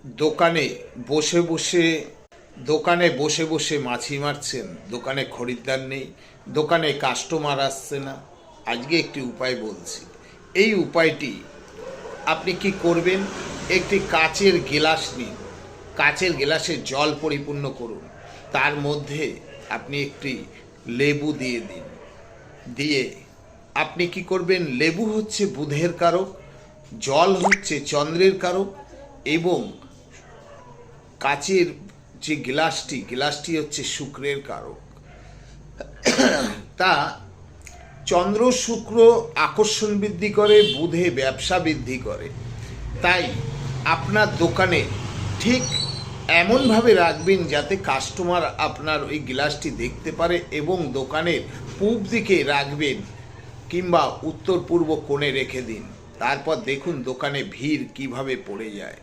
দোকানে বসে বসে মাছি মারছেন, দোকানে খরিদ্দার নেই, দোকানে কাস্টমার আসছে না। আজকে একটি উপায় বলছি। এই উপায়টি আপনি কি করবেন, একটি কাচের গ্লাস নিন, কাচের গ্লাসে জল পরিপূর্ণ করুন, তার মধ্যে আপনি একটি লেবু দিয়ে দিন। দিয়ে আপনি কি করবেন, লেবু হচ্ছে বুধের কারক, জল হচ্ছে চন্দ্রের কারক, এবং কাচের যে গ্লাসটি হচ্ছে শুক্রের কারক। তা চন্দ্র শুক্র আকর্ষণ বৃদ্ধি করে, বুধে ব্যবসা বৃদ্ধি করে। তাই আপনার দোকানে ঠিক এমনভাবে রাখবেন যাতে কাস্টমার আপনার ওই গ্লাসটি দেখতে পারে, এবং দোকানের পূব দিকে রাখবেন কিংবা উত্তর পূর্ব কোণে রেখে দিন। তারপর দেখুন দোকানে ভিড় কিভাবে পড়ে যায়।